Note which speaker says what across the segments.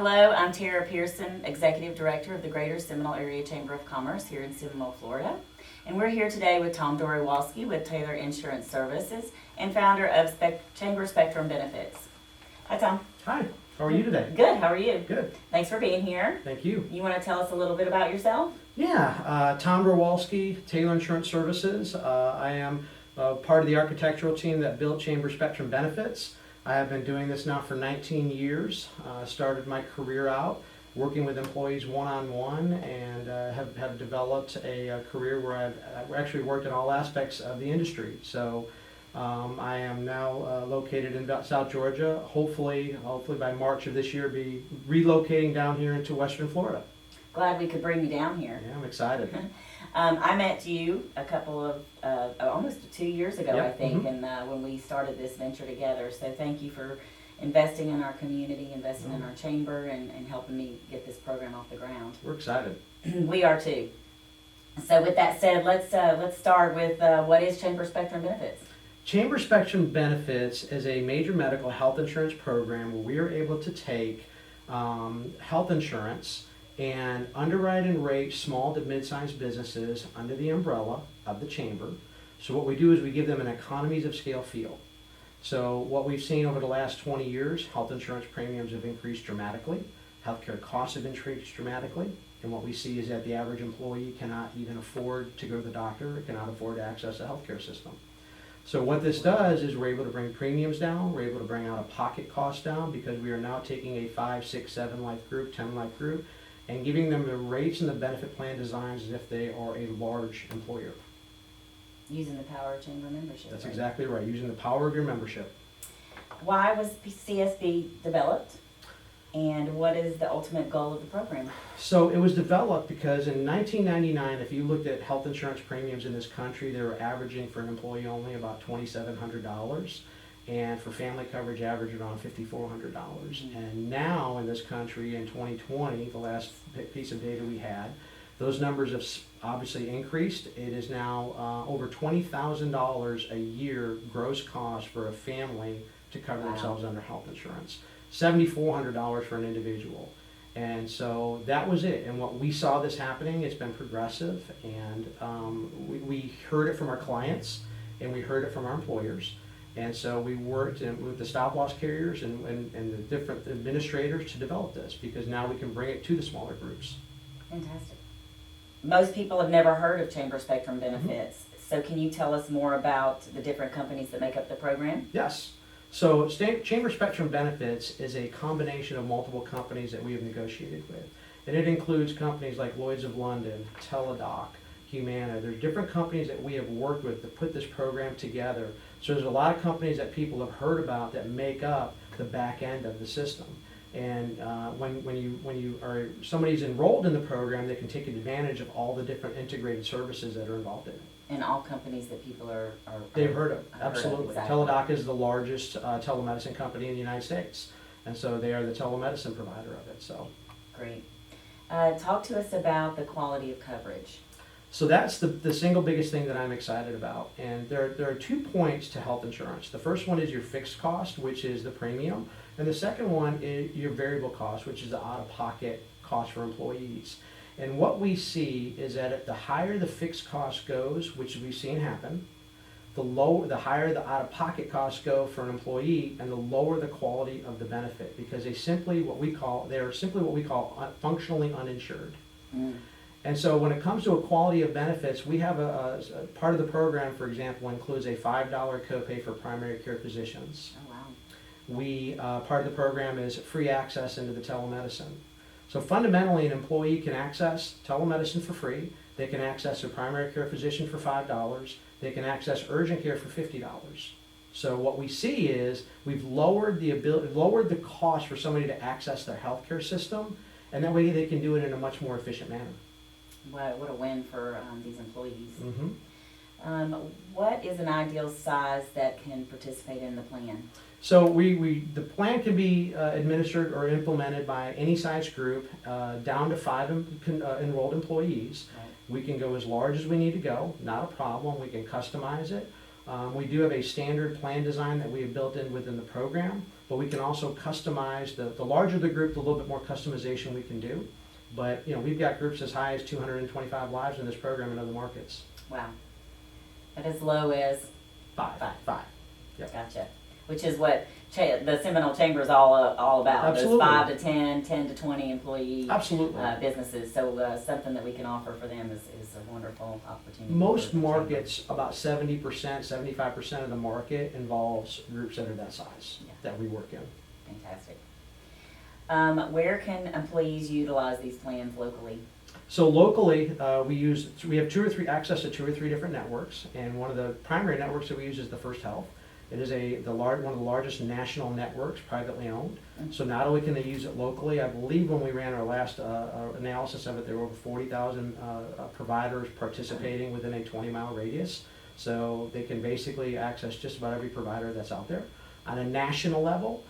Speaker 1: Hello, I'm Tara Pearson, Executive Director of the Greater Seminole Area Chamber of Commerce here in Seminole, Florida. And we're here today with Tom Dorywalski with Taylor Insurance Services and founder of Chamber Spectrum Benefits. Hi, Tom.
Speaker 2: Hi, how are you today?
Speaker 1: Good, how are you?
Speaker 2: Good.
Speaker 1: Thanks for being here.
Speaker 2: Thank you.
Speaker 1: You want to tell us a little bit about yourself?
Speaker 2: Yeah, Tom Dorywalski, Taylor Insurance Services. I am part of the architectural team that built Chamber Spectrum Benefits. I have been doing this now for 19 years. Started my career out working with employees one-on-one and have developed a career where I've actually worked in all aspects of the industry. So I am now located in South Georgia. Hopefully by March of this year, be relocating down here into Western Florida.
Speaker 1: Glad we could bring you down here.
Speaker 2: Yeah, I'm excited.
Speaker 1: I met you a couple of, almost 2 years ago,
Speaker 2: Yep.
Speaker 1: I think,
Speaker 2: Mhm.
Speaker 1: and when we started this venture together. So thank you for investing in our community, investing in our chamber, and helping me get this program off the ground.
Speaker 2: We're excited.
Speaker 1: We are too. So with that said, let's start with what is Chamber Spectrum Benefits?
Speaker 2: Chamber Spectrum Benefits is a major medical health insurance program where we are able to take health insurance and underwrite and rate small to mid-sized businesses under the umbrella of the chamber. So what we do is we give them an economies of scale feel. So what we've seen over the last 20 years, health insurance premiums have increased dramatically, healthcare costs have increased dramatically, and what we see is that the average employee cannot even afford to go to the doctor, cannot afford to access a healthcare system. So what this does is we're able to bring premiums down, we're able to bring out-of-pocket costs down because we are now taking a 5, 6, 7 life group, 10 life group, and giving them the rates and the benefit plan designs as if they are a large employer.
Speaker 1: Using the power of chamber membership.
Speaker 2: That's
Speaker 1: right?
Speaker 2: exactly right, using the power of your membership.
Speaker 1: Why was CSB developed? And what is the ultimate goal of the program?
Speaker 2: So it was developed because in 1999, if you looked at health insurance premiums in this country, they were averaging for an employee only about $2,700. And for family coverage, averaged around $5,400. And now in this country, in 2020, the last piece of data we had, those numbers have obviously increased. It is now over $20,000 a year gross cost for a family to cover themselves under health insurance. $7,400 for an individual. And so that was it. And what we saw this happening, it's been progressive. And we heard it from our clients and we heard it from our employers. And so we worked with the stop-loss carriers and the different administrators to develop this because now we can bring it to the smaller groups.
Speaker 1: Fantastic. Most people have never heard of Chamber Spectrum Benefits. So can you tell us more about the different companies that make up the program?
Speaker 2: Yes. So Chamber Spectrum Benefits is a combination of multiple companies that we have negotiated with. And it includes companies like Lloyd's of London, Teladoc, Humana. There's different companies that we have worked with to put this program together. So there's a lot of companies that people have heard about that make up the back end of the system. And when somebody's enrolled in the program, they can take advantage of all the different integrated services that are involved in it.
Speaker 1: And all companies that people are
Speaker 2: They've heard of, absolutely.
Speaker 1: Exactly.
Speaker 2: Teladoc is the largest telemedicine company in the United States. And so they are the telemedicine provider of it. So
Speaker 1: great. Talk to us about the quality of coverage.
Speaker 2: So that's the single biggest thing that I'm excited about. And there are 2 points to health insurance. The first one is your fixed cost, which is the premium. And the second one is your variable cost, which is the out-of-pocket cost for employees. And what we see is that the higher the fixed cost goes, which we've seen happen, the higher the out-of-pocket costs go for an employee and the lower the quality of the benefit because they are simply what we call functionally uninsured. And so when it comes to a quality of benefits, we have a part of the program, for example, includes a $5 copay for primary care physicians.
Speaker 1: Oh, wow.
Speaker 2: Part of the program is free access into the telemedicine. So fundamentally, an employee can access telemedicine for free. They can access a primary care physician for $5. They can access urgent care for $50. So what we see is we've lowered the cost for somebody to access their healthcare system, and that way they can do it in a much more efficient manner.
Speaker 1: What a win for these employees.
Speaker 2: Mm-hmm.
Speaker 1: What is an ideal size that can participate in the plan?
Speaker 2: So the plan can be administered or implemented by any size group down to 5 enrolled employees.
Speaker 1: Right.
Speaker 2: We can go as large as we need to go, not a problem. We can customize it. We do have a standard plan design that we have built in within the program. but we can also customize, the larger the group, the little bit more customization we can do. But, we've got groups as high as 225 lives in this program in other markets.
Speaker 1: Wow. But as low as
Speaker 2: Five. Yep.
Speaker 1: Gotcha. Which is what the Seminole Chamber is all about.
Speaker 2: Absolutely.
Speaker 1: Those 5 to 10, 10 to 20 employee
Speaker 2: Absolutely.
Speaker 1: businesses. So something that we can offer for them is a wonderful opportunity.
Speaker 2: Most
Speaker 1: for the chamber.
Speaker 2: markets, about 70%, 75% of the market involves groups that are that size
Speaker 1: Yeah.
Speaker 2: that we work in.
Speaker 1: Fantastic. Where can employees utilize these plans locally?
Speaker 2: So locally, we have access to 2 or 3 different networks, and one of the primary networks that we use is the First Health. It is one of the largest national networks, privately owned. So not only can they use it locally, I believe when we ran our last analysis of it, there were over 40,000 providers participating within a 20-mile radius. So they can basically access just about every provider that's out there. On a national level,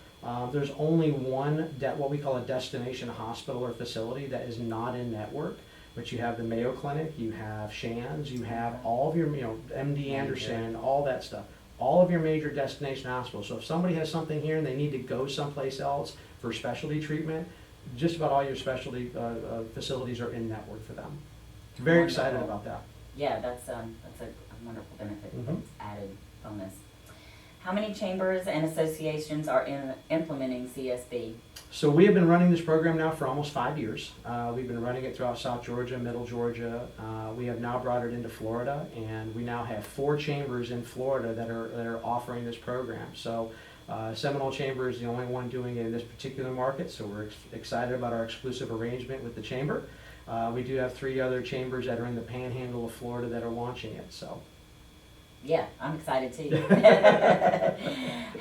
Speaker 2: there's only one, what we call a destination hospital or facility that is not in network. But you have the Mayo Clinic, you have Shands, you have all of your, MD Anderson, all that stuff. All of your major destination hospitals. So if somebody has something here and they need to go someplace else for specialty treatment, just about all your specialty facilities are in network for them. Very excited about that.
Speaker 1: Yeah, that's a wonderful benefit.
Speaker 2: Mhm.
Speaker 1: That's added bonus. How many chambers and associations are implementing CSB?
Speaker 2: So we have been running this program now for almost 5 years. We've been running it throughout South Georgia, Middle Georgia. We have now brought it into Florida, and we now have 4 chambers in Florida that are offering this program. So Seminole Chamber is the only one doing it in this particular market, so we're excited about our exclusive arrangement with the chamber. We do have 3 other chambers that are in the panhandle of Florida that are launching it. So.
Speaker 1: Yeah, I'm excited too.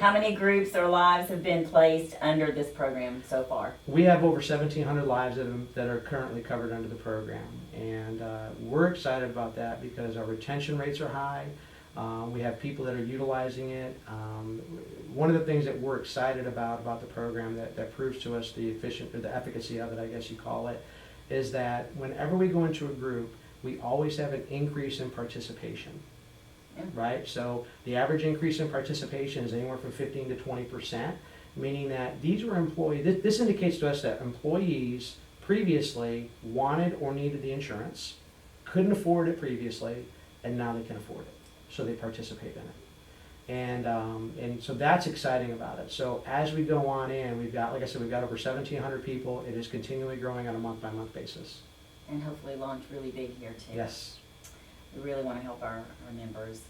Speaker 1: How many groups or lives have been placed under this program so far?
Speaker 2: We have over 1,700 lives that are currently covered under the program, and we're excited about that because our retention rates are high. We have people that are utilizing it. One of the things that we're excited about the program that proves to us the efficacy of it, I guess you call it, is that whenever we go into a group, we always have an increase in participation. Right? So the average increase in participation is anywhere from 15 to 20%, meaning that these were employees. This indicates to us that employees previously wanted or needed the insurance, couldn't afford it previously, and now they can afford it. So they participate in it. And so that's exciting about it. So as we go on in, we've got, like I said, we've got over 1,700 people. It is continually growing on a month-by-month basis.
Speaker 1: And hopefully launch really big here too.
Speaker 2: Yes.
Speaker 1: We really want to help our members.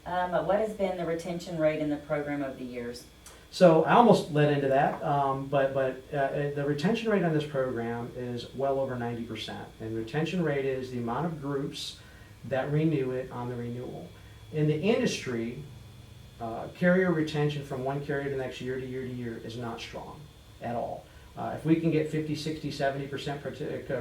Speaker 1: What has been the retention rate in the program over the years?
Speaker 2: So I almost led into that, but the retention rate on this program is well over 90%. And retention rate is the amount of groups that renew it on the renewal. In the industry, carrier retention from one carrier to the next year to year to year is not strong at all. If we can get 50, 60, 70%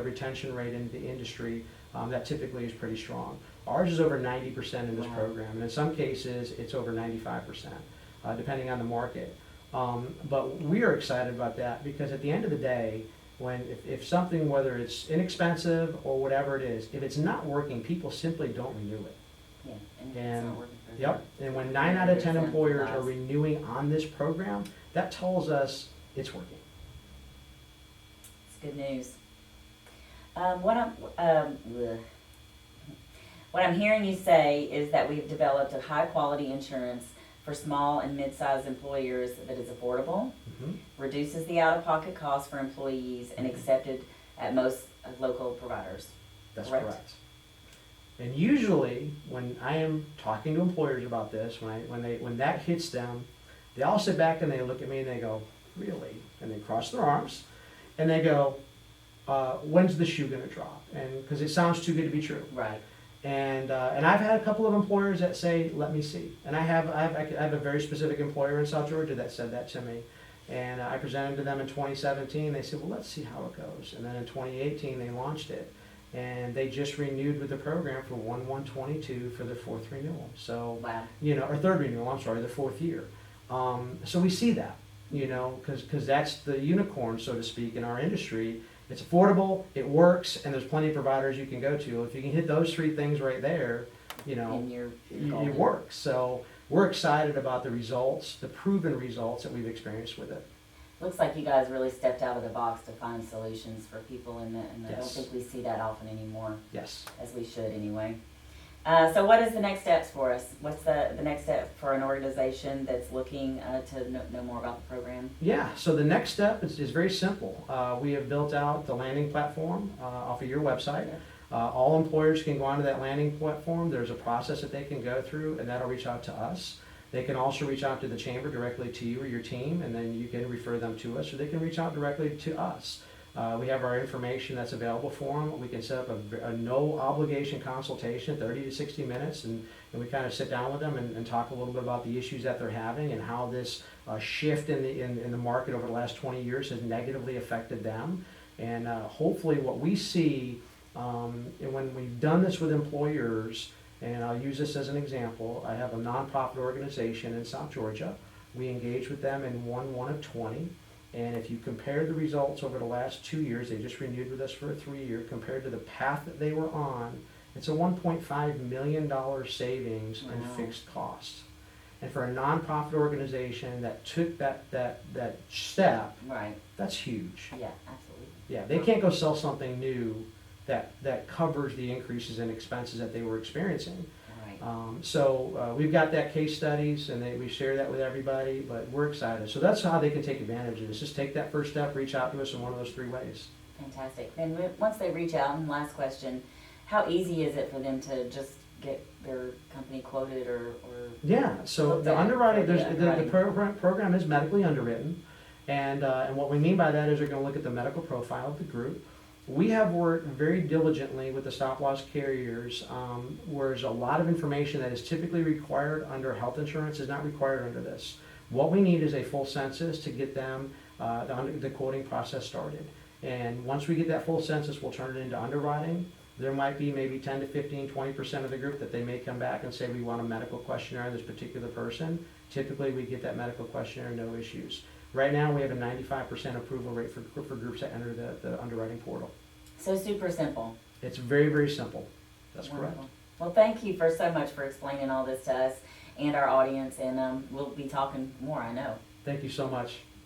Speaker 2: retention rate in the industry, that typically is pretty strong. Ours is over 90% in this program, and in some cases, it's over 95%, depending on the market. But we are excited about that because at the end of the day, if something, whether it's inexpensive or whatever it is, if it's not working, people simply don't renew it.
Speaker 1: Yeah, and it's not working for them.
Speaker 2: Yep, and when 9 out of 10 employers are renewing on this program, that tells us it's working.
Speaker 1: It's good news. What I'm hearing you say is that we've developed a high-quality insurance for small and mid-sized employers that is affordable, reduces the out-of-pocket costs for employees, and accepted at most local providers.
Speaker 2: That's correct. And usually, when I am talking to employers about this, when that hits them, they all sit back and they look at me and they go, "Really?" And they cross their arms, and they go, "When's the shoe going to drop?" And because it sounds too good to be true.
Speaker 1: Right.
Speaker 2: And I've had a couple of employers that say, "Let me see." And I have a very specific employer in South Georgia that said that to me. And I presented to them in 2017. They said, "Well, let's see how it goes." And then in 2018, they launched it. And they just renewed with the program for 1/1/22 for their 4th renewal. So,
Speaker 1: wow.
Speaker 2: Or 3rd renewal, I'm sorry, the 4th year. So we see that, because that's the unicorn, so to speak, in our industry. It's affordable, it works, and there's plenty of providers you can go to. If you can hit those 3 things right there,
Speaker 1: And
Speaker 2: it works. So we're excited about the results, the proven results that we've experienced with it.
Speaker 1: Looks like you guys really stepped out of the box to find solutions for people, and I don't
Speaker 2: Yes.
Speaker 1: think we see that often anymore,
Speaker 2: Yes.
Speaker 1: as we should anyway. So what is the next steps for us? What's the next step for an organization that's looking to know more about the program?
Speaker 2: Yeah, so the next step is very simple. We have built out the landing platform off of your website. All employers can go onto that landing platform. There's a process that they can go through, and that'll reach out to us. They can also reach out to the chamber directly to you or your team, and then you can refer them to us, or they can reach out directly to us. We have our information that's available for them. We can set up a no obligation consultation, 30 to 60 minutes, and we kind of sit down with them and talk a little bit about the issues that they're having and how this shift in the market over the last 20 years has negatively affected them. And hopefully what we see, and when we've done this with employers, and I'll use this as an example, I have a nonprofit organization in South Georgia. We engage with them in 1/1 of 20. And if you compare the results over the last 2 years, they just renewed with us for a 3-year, compared to the path that they were on, it's a $1.5 million savings in
Speaker 1: Wow.
Speaker 2: fixed costs. And for a nonprofit organization that took that step,
Speaker 1: Right.
Speaker 2: that's huge.
Speaker 1: Yeah, absolutely.
Speaker 2: Yeah, they can't go sell something new that covers the increases in expenses that they were experiencing.
Speaker 1: Right.
Speaker 2: We've got that case studies, and we share that with everybody, but we're excited. So that's how they can take advantage of this. Just take that first step, reach out to us in one of those 3 ways.
Speaker 1: Fantastic. And once they reach out, and last question, how easy is it for them to just get their company quoted or
Speaker 2: Yeah, so
Speaker 1: looked
Speaker 2: the
Speaker 1: at
Speaker 2: underwriting,
Speaker 1: for the
Speaker 2: the
Speaker 1: underwriting?
Speaker 2: program is medically underwritten, and what we mean by that is they're gonna look at the medical profile of the group. We have worked very diligently with the stop-loss carriers, where there's a lot of information that is typically required under health insurance is not required under this. What we need is a full census to get them, the quoting process started. And once we get that full census, we'll turn it into underwriting. There might be maybe 10 to 15, 20% of the group that they may come back and say, we want a medical questionnaire on this particular person. Typically, we get that medical questionnaire, no issues. Right now, we have a 95% approval rate for groups that enter the underwriting portal.
Speaker 1: So super simple.
Speaker 2: It's very, very simple. That's
Speaker 1: Wonderful.
Speaker 2: correct.
Speaker 1: Well, thank you so much for explaining all this to us and our audience, and we'll be talking more, I know.
Speaker 2: Thank you so much.